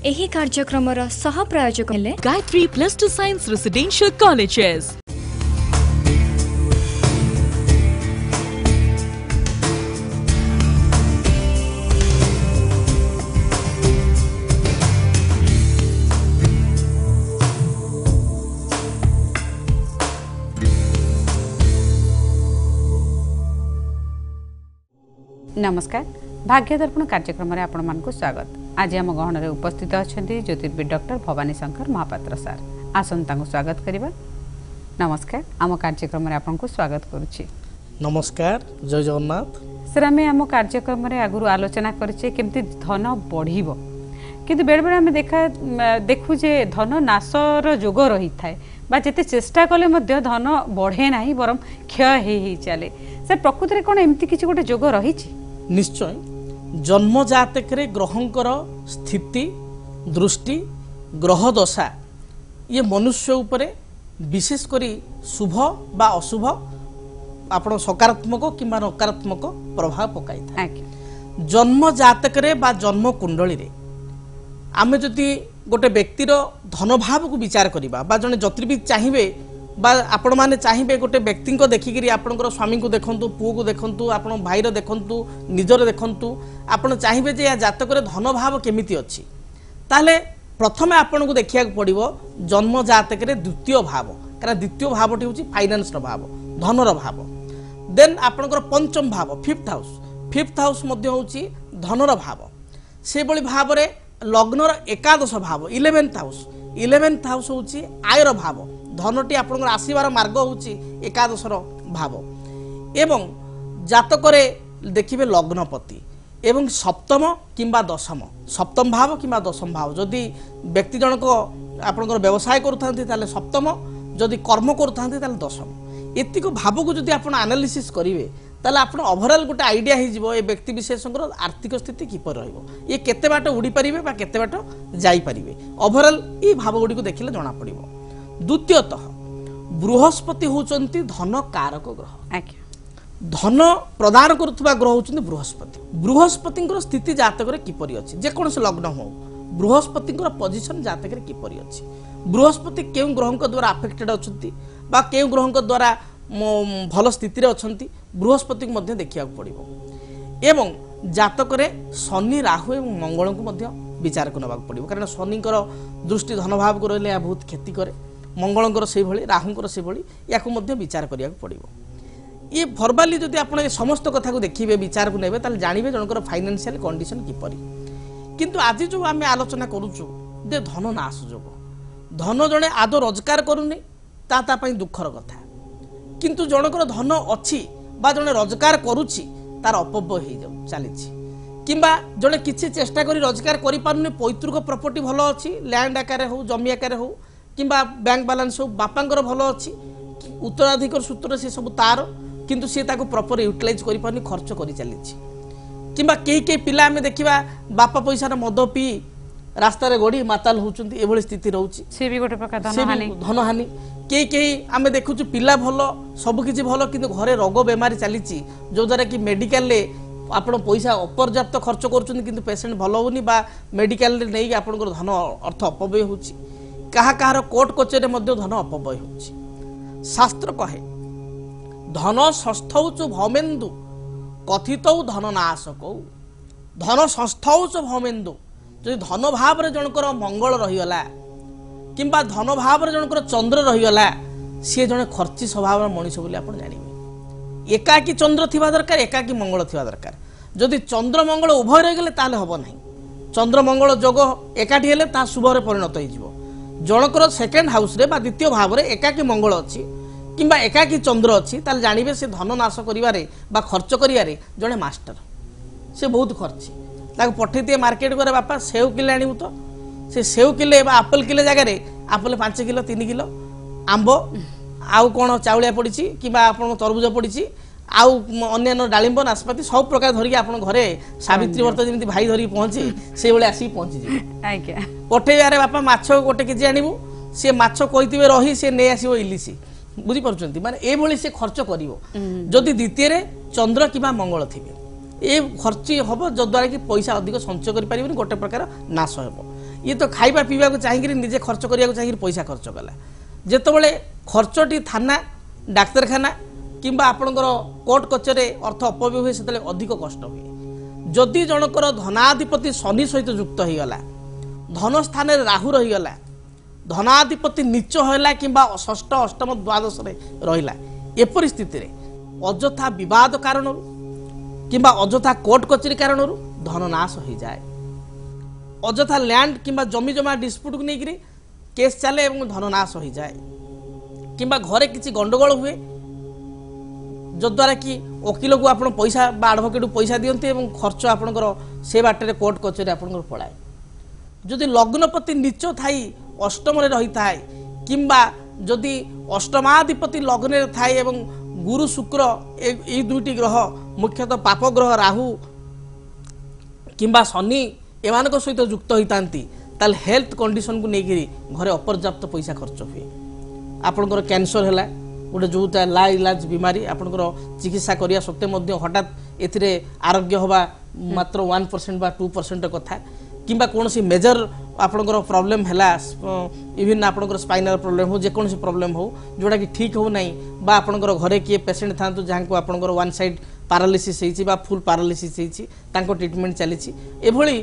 एही कार्यक्रमर सह प्रायोजक हेले गायत्री +2 साइंस रेसिडेंशियल कॉलेजेस। नमस्कार, भाग्य दर्पण कार्यक्रम में आपण मानक स्वागत। आज आम गहन में उपस्थित अच्छा ज्योतिर्विद डॉक्टर भवानी शंकर महापात्र सार। आसंता स्वागत करवा। नमस्कार, आम कार्यक्रम में आपको स्वागत करुच्ची। नमस्कार, जय जगन्नाथ। सर आम आम कार्यक्रम में आगु आलोचना करछे केमती धन बढ़िबो, किंतु बेले बेले आम देखु जे धन नाशर जोग रही थाए बा जेते चेष्टा कले मध्य धन बढ़े नाही बरम क्षय हे चले। सर प्रकृति में कौन एमती किसी गोटे जोग रही? निश्चय जन्म जातक ग्रहंकर स्थिति दृष्टि ग्रह दशा ये मनुष्य उपरे विशेष करी शुभ बा अशुभ आपण सकारात्मक किंबा नकारात्मक प्रभाव पकाई था। जन्म जातक बा जन्म कुंडली रे आमे जदि गोटे व्यक्तिर धन भाव को विचार करिबा बा जने ज्योतिर्विद चाहिए बा आपण माने चाहिए गोटे व्यक्ति को देखिकी आपणकर स्वामी को देखंतु, पुओ को देखंतु, आपण भाईर देखंतु, निजर देखंतु, आपण चाहिए जे या जातक धन भाव केमिति अछि ताले प्रथमे आपण को देखिया पड़िबो जन्म जातक रे द्वितीय भाव, कारण द्वितीय भावटी होछि फाइनेंस रो भाव, धनर भाव। देन आपणकर पंचम भाव फिफ्थ हाउस मध्य होछि धनर भाव। से बळी भाव रे लग्नर एकादश भाव 11th हाउस होछि आयर भाव। धनटी आपनकर आसीबार मार्ग होछि एकादशर भाव। एवं जातकरे देखिबे लग्नपति एवं सप्तम किंबा दशम, सप्तम भाव किंबा दशम भाव। जदि व्यक्ति जनक आपनकर व्यवसाय करूथांती ताले सप्तम, जदि कर्म करूथांती ताले दशम। एतिको भाव को जदि आपण एनालिसिस करिवे ताले आपण ओवरऑल गोटे आइडिया ही जीवो ए व्यक्ति विशेषकर आर्थिक स्थिति किपर रहइबो, ये केते बाट उड़ी परिबे बा केते बाट जाई परिबे। ओवरऑल ई भाव गुडी को देखिले जणा पड़िबो। द्वितीयतः बृहस्पति होचंती धन कारक ग्रह। धन प्रदान करुवा ग्रह होचंती बृहस्पति। बृहस्पतिंकर स्थिति जातक रे किपरि अछि, जे कोन से लग्न हो बृहस्पतिंकर पोजीशन जातक रे किपरि अछि, बृहस्पति केउ ग्रहक द्वारा अफेक्टेड अछंती बा केउ ग्रहक द्वारा भल स्थिति रे अछंती, बृहस्पति को मध्य देखिया पड़िबो। एवं जातक रे शनि राहु एवं मंगल को मध्य विचार को नबाक पड़िबो, कारण शनिकर दृष्टि धन भाव को रहले या बहुत क्षति करे, मंगलंकर से भली राहुंकर से भली याको मध्य विचार करिया पड़िबो। ये फॉर्मली जदि आपण ए समस्त कथा को देखिबे विचार को नेबे ताल जानिबे जनकर फाइनेंशियल कंडीशन किपरि। किंतु आज जो आमे आलोचना करूछु जे धन नाश जोग, धन जणे आदो रोजगार करूनी ता पई दुखर कथा, किंतु जनकर धन अछि बा जणे रोजगार करूछि तार अपव्यय हे जाउ चलीछि, किंबा जणे किछि चेष्टा करी रोजगार करि पारुनी, पैतृक प्रॉपर्टी भलो अछि, लैंड आकार हो जमी आकार हो किंबा बैंक बैलेंस हो बापांकर भलो अछि, उत्तराधिकार सूत्र से सब तार, किंतु से ताको प्रॉपर यूटिलाइज करि पारुनी, खर्च करि चलीछि। किंबा केही पिला हमें देखिबा बापा पैसा मद पी रास्ता रे गड़ी माताल होचंती, एभली स्थिति रहउछि, से भी गोटे प्रकार धन हानि। केही आमे देखुछु पिला भलो सब किछि भलो, किंतु घरे रोग बेमारी चलीछि, जो द्वारा कि मेडिकल ले आपण पैसा अपर्याप्त खर्च करूछन, किंतु पेशेंट भलो होनी बा मेडिकल ले नै आपनकर धन अर्थ अपव्यय होछि, कहार कोर्ट कचेरी मध्य धन अपव्यय होछि। शास्त्र कहे धन षष्ठौच भौमेन्दु कथितौ धन नाशकौ। धन षष्ठौच भौमेन्दु, जदि धन भाव रे जनकर मंगल रहीगला किंबा धन भाव रे जनकर चंद्र रहीगला, सी जने खर्ची स्वभाव मनीष बोली आपण जानिबे। एकाकी चंद्र थिबा दरकार, एकाकी मंगल थिबा दरकार। जदि चंद्र मंगल उभय रही गले ताले हबो नाही। चंद्र मंगल जोग एकाठी हेले ता शुभ रे परिणत होई जिवो। जनकर सेकेंड हाउस रे बा द्वितीय भाव रे एकाकी मंगल अछि किंबा एकाकी चंद्र अछि, ताले जानिबे से धन नाश करिवारे बा खर्च करिवारे जने मास्टर, से बहुत खर्ची। ताको पठै दिए मार्केट करे बापा सेव किले आनिबु, तो से सेव किले बा एप्पल किले जगह रे एप्पल 5 किलो 3 किलो, आंब आउ कोन चाउलिया पड़िछि किंबा आपण तरबुज पड़िछि, आउ अन्य डालिंब नाशपाती सब प्रकार धरिक आपण घरे सावित्री व्रत जेमिति भाई धरिक पहुंची से बेले आसी पहुंची जी। आज्ञा पठै यारे बापा माछ गोटे केजी आनिबु, से माछ कहितिबे रही से नै आसीबो इलिसी, बुझी पारुछंती, माने ए भली से खर्च करिवो। जदि द्वितीय रे चंद्र किबा मंगल थिबे ए खर्ची हम जद्वारा कि पैसा अधिक संचय कर गोटे प्रकार नाश हो। ये तो खाइबा पीवा को चाहिए निजे खर्च करिया को चाहिए पैसा खर्च कला जेतबेले खर्चटी थाना डाक्तरखाना किंबा आपणकर कोर्ट कचेरी अर्थ अपव्यय हुए से अधिक कष्ट हुए जदि जनकर धनाधिपति शनि सहित युक्त हो गला धन स्थान राहु रहीगला धनाधिपति नीच होला किंबा षष्ठ अष्टम द्वादश रहिला ए परिस्थिति रे अଯଥା विवाद कारण किंबा अଯଥା कोर्ट कचेरी कारण धन नाश हो जाए अଯଥା लैंड किंबा जमी जमा डिस्प्यूट को लेकर केस चले एवं धन नाश हो जाए किंबा घरे किसी गंडगोल हुए जद्वारा कि वकिल को आप पैसा बा एडवोकेट पैसा दियंती एवं खर्च आपणकर से बाटे कोर्ट कचेरी आपणकर पड़ाए जदि लग्नपति नीच थाई अष्टम रही थाए किंबा जदि अष्टमाधिपति लग्न थाए एवं गुरु शुक्र ए दुईटी ग्रह मुख्यतः पाप ग्रह राहु किंबा शनि एमान सहित युक्त होता हेल्थ कंडीशन को लेकर घरे अपर्याप्त पैसा खर्च हुए आपणकर कैंसर है गोटे जो ला इलाज बीमारी आपणकर चिकित्सा करने सत्वे हठात एथिरे आरोग्य हवा मात्र 1% बा 2% कथा किंबा कौन मेजर आपणकर प्रोब्लेम है इवन आपणकर स्पाइनल प्रोब्लेम हो जेकोसी प्रोब्लेम हो जोटा कि ठीक हो नहीं बा आपणकर घरे किए पेशेंट था जहाँ को आपणकर वन साइड पारालिसिस होइछि बा फुल पारालिसिस होइछि तांको ट्रीटमेंट चली एभली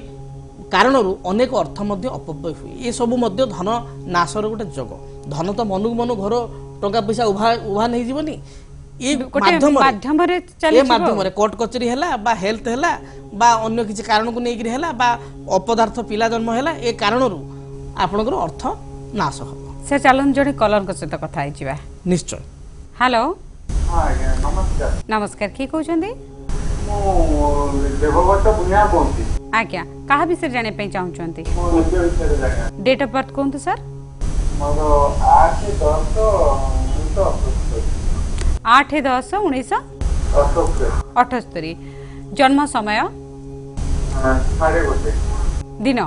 कारण अनेक अर्थ अपव्यय हुए ये सब धन नाशर गोटे जग धन तो मनू मन घर टंका पैसा उभा नहीं जीवनी ये माध्यम कोर्ट कचेरी है बा हेल्थ है बा अन्य किसी कारण को लेकर है बा अपदार्थ पिला जन्म है ए कारण आपणकर अर्थ नाश हो से चलन जड़े कलर सहित कथा है निश्चय हेलो नमस्कार नमस्कार किए कहते आज्ञा क्या विषय जाने पे चाहते डेट ऑफ बर्थ कहतु सर 8/10/1978 जन्म समय दिन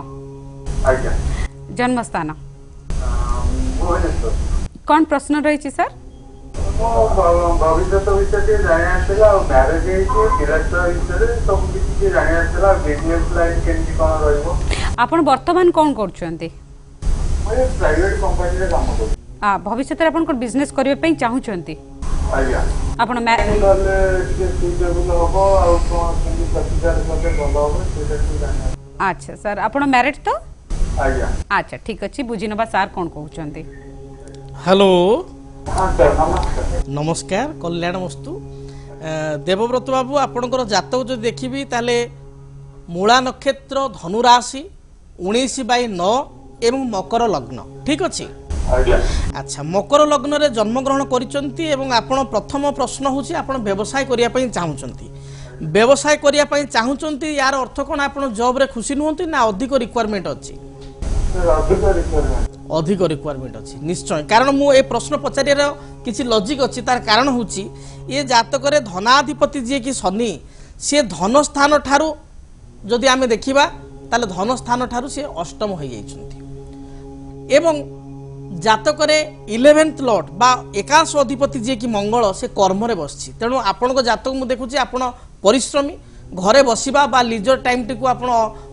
जन्म स्थान कौन प्रश्न रही सर भविष्य विषय जाना मैरेज सब किसी जाना बिजनेस लाइन केमती कौन रहिबो आपण वर्तमान कौन करछंती प्राइवेट कंपनी रे काम कर भविष्य रे आपण को बिजनेस करिवे पई चाहूछंती आज्ञा आपण मैरिज करले के सुटेबल होबो आ कोन केमती प्रतिकार करले भलो होबो सेटा की जाना अच्छा सर आपण मैरिड तो आज्ञा अच्छा ठीक अछि बुझिनबा सर कौन कहउछंती हेलो हां सर नमस्कार नमस्कार कल्याण वस्तु देवव्रत बाबू आपणकर जातक जो देखिबी ताले मूला नक्षत्र धनुराशि 19/9 एवं मकर लग्न ठीक अच्छे अच्छा मकर लग्न रे जन्म ग्रहण करिसंती एवं आपण प्रथम प्रश्न होची आपण व्यवसाय करिया पई चाहुचंती व्यवसाय करिया पई चाहुचंती यार अर्थ कोन आपण जॉब रे खुशी नहुंती ना अधिक रिक्वायरमेंट अछि अधिक रिक्वायरमेंट अच्छी निश्चय कारण मु ए प्रश्न पचारियार किसी लॉजिक अच्छी तार कारण होची ये जातक रे धनाधिपति जे कि शनि से धन स्थान ठारू जदि आमे देखिबा ताले धन स्थान ठारू से अष्टम हो जाइछंती एवं जातक रे 11th लॉर्ड बा एकादश अधिपति जे कि मंगल से कर्म रे बसछि तेणु आपण को जातक मु देखुची आपण परिश्रमी घरे बसिबा बा लीजर टाइम टी को आपण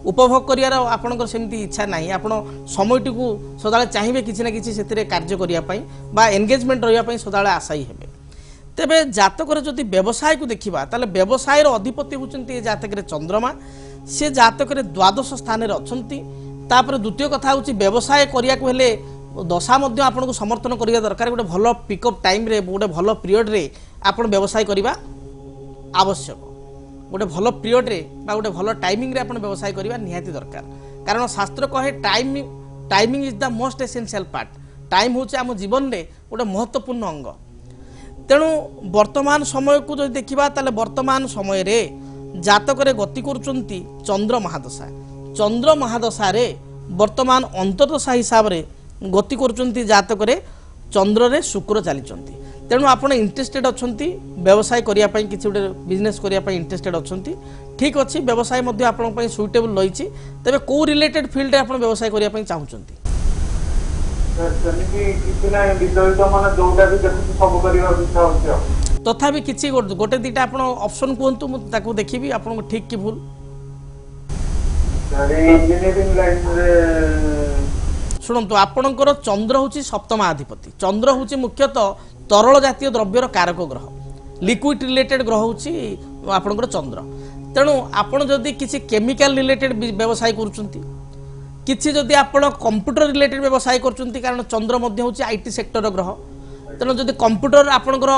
उपभोग करियार आपणकर सेमती इच्छा नाही आपण समय टी को सदाळे चाहिबे किछि ना किछि सेतिरे कार्य करिया पई बा एंगेजमेंट रहिया पई सदाळे आशाई हेबे तेबे जातक रे जदि व्यवसाय को देखिबा ताले व्यवसाय रो अधिपति होचंती ए जातक रे चंद्रमा से जातक रे द्वादश स्थान रे अछंती तापर द्वितीय कथा होची व्यवसाय करिया को हेले दशा मध्य आपण को समर्थन करिया दरकार गोटे भलो पिकअप टाइम रे गोटे भलो पीरियड रे आपण व्यवसाय करिबा आवश्यक गोटे भल पीरियड रे बा गोटे भल टाइमिंग रे आपण व्यवसाय करबा निहाती दरकार कारण शास्त्र कहे timing is the most essential part time होचे हम जीवन रे गोटे महत्वपूर्ण अंग तेणु वर्तमान समय को जो देखिबा ताले वर्तमान समय रे जातक रे गति करूचंती चंद्र महादशा रे वर्तमान अंतर्दशा हिसाब रे गति करूचंती जातक रे चंद्र रे शुक्र चलीचंती तेणु आपण इंटरेस्टेड अछंती व्यवसाय करिया पई किछि गोटे बिजनेस करिया पई इंटरेस्टेड अछंती ठीक अछि व्यवसाय मध्ये आपण पई सुइटेबल रहिछि तबे को रिलेटेड फील्ड रे आपण व्यवसाय करिया पई चाहुचंती कितना विद्यार्थी माने जोटा भी देखु सब करिवा इच्छा होछि तथापि किछि गोटे दिटा आपण ऑप्शन कोहंतु मु ताको देखिबी आपण ठीक कि भूल इंजीनियरिंग लाइन रे शुणु आपणकर चंद्र हूँ सप्तम अधिपति चंद्र हूँ मुख्यतः तरल जातीय द्रव्यर कारक ग्रह लिक्विड रिलेटेड ग्रह हूँ आपणकर चंद्र तेणु आपण जदि किसी केमिकल रिलेटेड व्यवसाय करुँच किसी जदि आपण कंप्यूटर रिलेटेड व्यवसाय करुँच कारण चंद्र मध्य हूँ आईटी सेक्टर ग्रह तेणु जदि कंप्यूटर आपणकर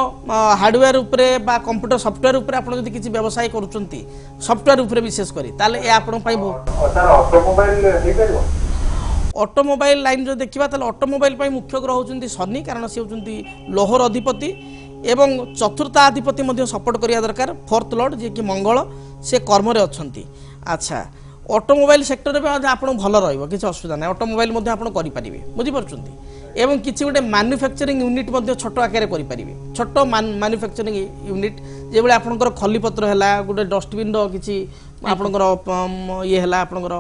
हार्डवेयर उपरे बा कंप्यूटर सॉफ्टवेयर उपरे आपण जदि किसी व्यवसाय करुँच सॉफ्टवेयर उपरे विशेष करी ताले ए आपण पई सर ऑटोमोबाइल हे करियो ऑटोमोबाइल लाइन जो देखा ताले ऑटोमोबाइल पई मुख्य ग्रह होचंती शनि कारण से होचंती लोहर अधिपति एवं चतुर्थाधिपति मध्य सपोर्ट करिया दरकार फोर्थ लॉर्ड जे कि मंगल से कर्म रे अछंती अच्छा ऑटोमोबाइल सेक्टर में आप भल रही किसी असुविधा ना ऑटोमोबाइल आप करें बुझीपार एवं किसी गोटे मैन्युफैक्चरिंग यूनिट छोट आकार करें छोट मैन्युफैक्चरिंग यूनिट जो आपंकर खलीपत्र है गोटे डस्टबिन किसी आपंकर ये है आपंकर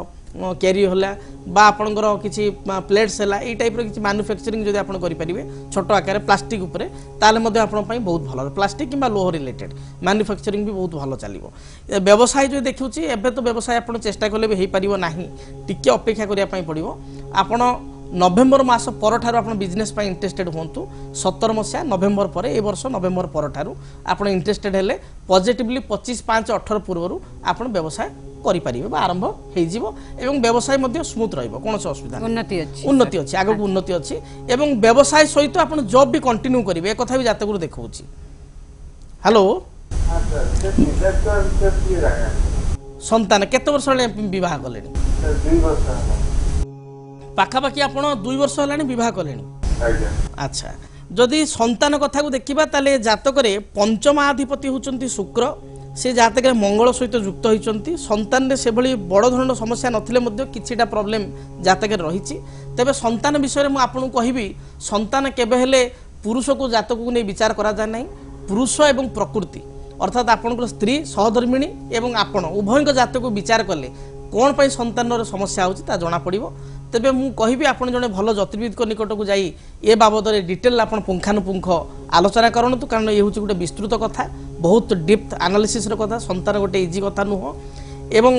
कैरी होला बा आपणकर किसी प्लेट्स है ये टाइप किसी मैन्युफैक्चरिंग जब आप करेंगे छोट आकार प्लास्टिक उपरे ताले मध्य आपण बहुत भल प्लास्टिक कि लोह रिलेटेड मैन्युफैक्चरिंग भी बहुत भल चलो व्यवसाय जो देखुची एबे तो व्यवसाय आप चेष्टा कले भी हो पार ना टिके अपेक्षा करने पड़ो आपण नवेम्बर मास पर ठारू आप बिजनेस इंटरेस्टेड हूँ 17 मसीहा नवेम्बर पर ए वर्ष नवेम्बर पर ठारू आप इंटरेस्टेड हेले पॉजिटिवली 25/5/18 पूर्व आप व्यवसाय करें आरंभ हो व्यवसाय स्मूथ रहा असुविधा उन्नति अच्छी आगे उन्नति अच्छी एवं व्यवसाय सहित आप जॉब भी कंटिन्यू करेंगे एक कथा भी जातक देखा हेलो संतान केते वर्ष बह कले पाखापाखि आप 2 वर्ष है कले अच्छा जदि संतान कथा को देखा ताले जातक पंचमाधिपति होती शुक्र से जातक मंगल सहित युक्त होती संतान रे से भली बड़ धरण समस्या नथिले मध्य किछिटा प्रॉब्लम जातक रही तेबे संतान विषय में आपन कहबी संतान केबे हेले पुरुष को जातक को नहीं विचार करा जाय नहीं पुरुष एवं प्रकृति अर्थात आपन स्त्री सहधर्मिणी एवं आपण उभय जातक को विचार कले कौन पर संतान समस्या होता जना पड़ो तेबे मु कहबी आपण जने भल ज्योतिर्विद को निकट को जाई ए बाबद डिटेल आप पुंखानुपुंख आलोचना करंतु कारण ये हूँ गोटे विस्तृत कथा बहुत डीप एनालिसिस कथा संतान गोटे इजी कथा नुह एवं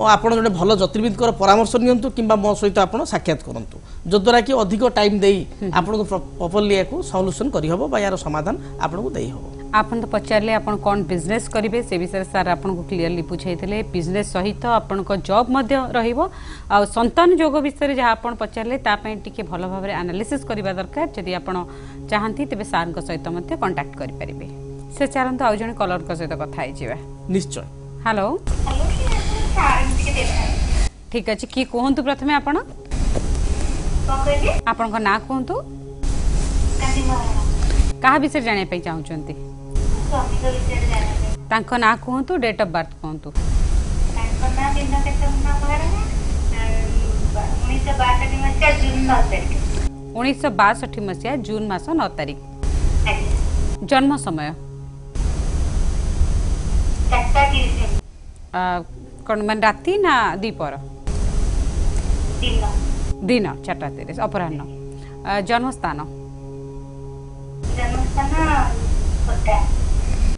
आपण जने भल ज्योतिर्विद परामर्श नियंतु किंबा मो सहित आपण साक्षात करंतु जद्वारा कि अधिक टाइम देई आपण को प्रॉपर्ली याकू सॉल्यूशन करि हबो बा यार समाधान आपण को देई हबो आपन तो पचारले आपन कौन बिजनेस करेंगे से विषय सर आपन को क्लियरली पूछाई बिजनेस सहित आपन को जॉब मध्य रहिबो आ संतान योग विषय जहाँ आपन पचारले तापई टिके भल भाव एनालिसिस करबा दरकार जदि आपन चाहंती तबे सार को सहित मध्य कांटेक्ट करि परिबे से चारंत आ जने कलर को सहित कथा आइ जिबा निश्चय हेलो ठीक अछि की कहंतु प्रथमे आपन आपन को ना कहंतु कहा विषय जाने पे चाहूचंती तांको ना कहंतु डेट ऑफ बर्थ कहंतु तांको ना दिन केते ना बारे 1962 मसीहा जून मास 9 तारीख जन्म समय कौन मन राति ना दीपर दिन 4:30 अपराह्न जन्म स्थान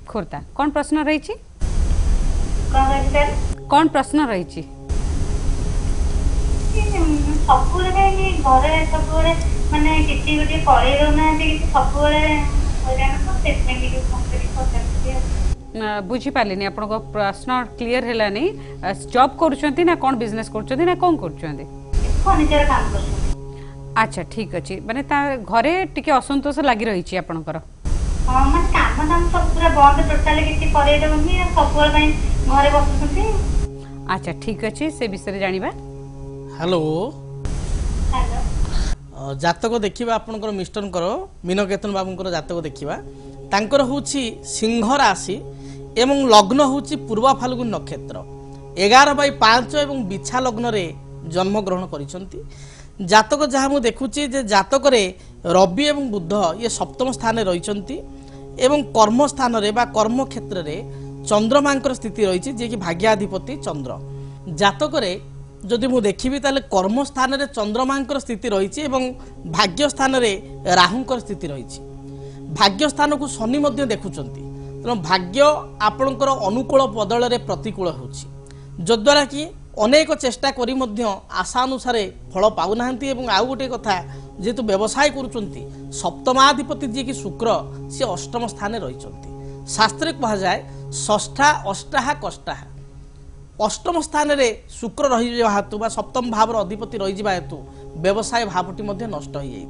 खोर्धा कौन प्रश्न रही कौन प्रश्न रही बुझी पारे आप प्रश्न क्लीयर है जॉब करुँच ना कौन बिजनेस करुँच ना कौन करुँच अच्छा ठीक अच्छे माने घरे टिके असंतोष लगी रही आपणकर अच्छा ठीक अच्छे से विषय जानिबा हेलो जातक देखिबा आपनकर मिस्टर मीनकेतन बाबूंकर जातक देखिबा तांकर होछि सिंह राशि एवं लग्न होछि पूर्व फाल्गुन नक्षत्र 11/5 एवं बिछा लग्न रे जन्म ग्रहण करिसंती जातक जहाँ मुझे देखुची जे जातक रवि एवं बुध ये सप्तम स्थान रही एवं कर्म स्थान रे बा कर्म क्षेत्र रे चंद्रमा स्थिति रही जे कि भाग्याधिपति चंद्र जातक जदि मुझे देखी ताले कर्म स्थान रे चंद्रमा स्थिति रही एवं भाग्य स्थान रे राहुंकर स्थिति रही भाग्य स्थान को शनि मध्य देखुचंती तेणु भाग्य आपणकर अनुकूल बदल रे प्रतिकूल होछि जद्वारा कि अनेक चेष्टा करी मध्य आशा अनुसार फल पाऊना एवं आउ गोटे कथा जेहेतु व्यवसाय करुँच सप्तमाधिपति जी कि शुक्र सी अष्टम स्थान रही शास्त्र कह जाए षष्ठा अष्टाहा कष्टाहा अष्टम स्थान रे शुक्र रही हेतु बा सप्तम भाव अधिपति रही हेतु व्यवसाय भावटी नष्ट हो जाइए।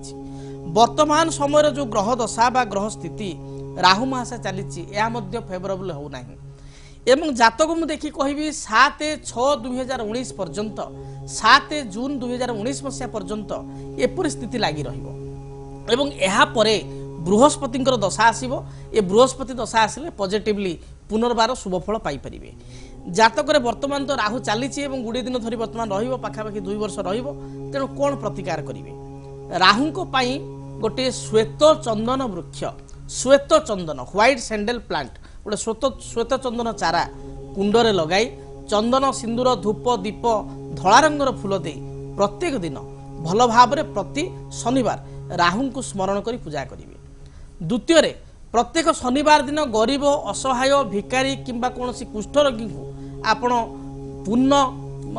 वर्तमान समय जो ग्रह दशा बा ग्रह स्थिति राहु महाशय चली फेवरेबल होना एवं जातक मु देखी कहि 7/6/2019 पर्यंत 7 जून 2019 मसीहा पर्यंत एपरि स्थिति लगी रहिबो एवं एहा परे बृहस्पति दशा आसीबो ए बृहस्पति दशा आसिले पॉजिटिवली पुनर्बार शुभफल पाई परिबे। जातक वर्तमान तो राहु चली गुड़े दिन धरी वर्तमान रहिबो पाखापाखि 2 वर्ष रहिबो तेणु कौन प्रतिकार करिवे राहुको पाई गोटे श्वेत चंदन वृक्ष श्वेत चंदन व्हाइट सैंडल प्लांट गोटे श्वेत चंदन चारा कुंडरे लगाई चंदन सिंदूर धूप दीप धला रंगर फूल दे प्रत्येक दिन भल भाव प्रति शनिवार राहु को स्मरण कर पूजा करेंगे। द्वितीय प्रत्येक शनिवार दिन गरीब असहाय भिकारी किंबा कौन कुष्ठ रोगी को आपण पूर्ण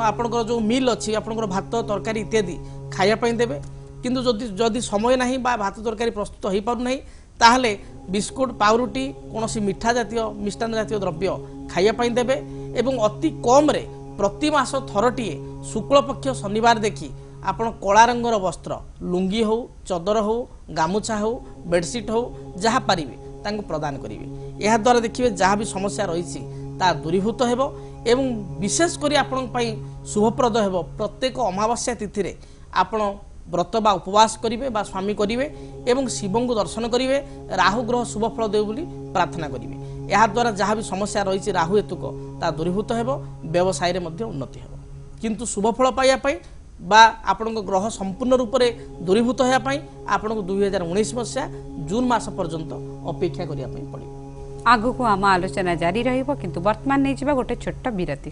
आपणकर जो मिल अच्छी आपणकर भात तरकारी इत्यादि खायापाई देवे किंतु जदि समय नहीं बा भात तरकारी प्रस्तुत हो पार नहीं ताहले बिस्कुट पाउरुटी कौन मिठा जातीय मिष्टान जातीय द्रव्य खायापाई देवे एवं अति कम रे प्रति मास थरटीए शुक्ल पक्ष शनिवार देखी आपण कला रंगर वस्त्र लुंगी हो चदर हो गामुछा हो बेडसीट हो जहाँ पारिबे तांको प्रदान करेंगे। यह द्वारा देखिए जहाँ भी समस्या रही ता दूरीभूत हेबो एवं विशेष करी आपण पई शुभप्रद हेबो। प्रत्येक अमावास्या तिथि रे आपण व्रत बा उपवास करिवे बा स्वामी करिवे एवं शिवं को दर्शन करिवे राहु ग्रह शुभफल देव बोली प्रार्थना करिवे। यह द्वारा जहाँ भी समस्या रही राहु हेतुक ता दूरीभूत हेबो व्यवसाय रे मध्य उन्नति हेबो किंतु शुभफल पाइया पई बा आपण ग्रह संपूर्ण रूप से दूरीभूत होगापी आपण 2019 मसीहा जून मास पर्यंत अपेक्षा करिया पई पड़िबो। आगु को आम आलोचना जारी रहिबो किंतु वर्तमान नहीं जिबा गोटे छोट विरति।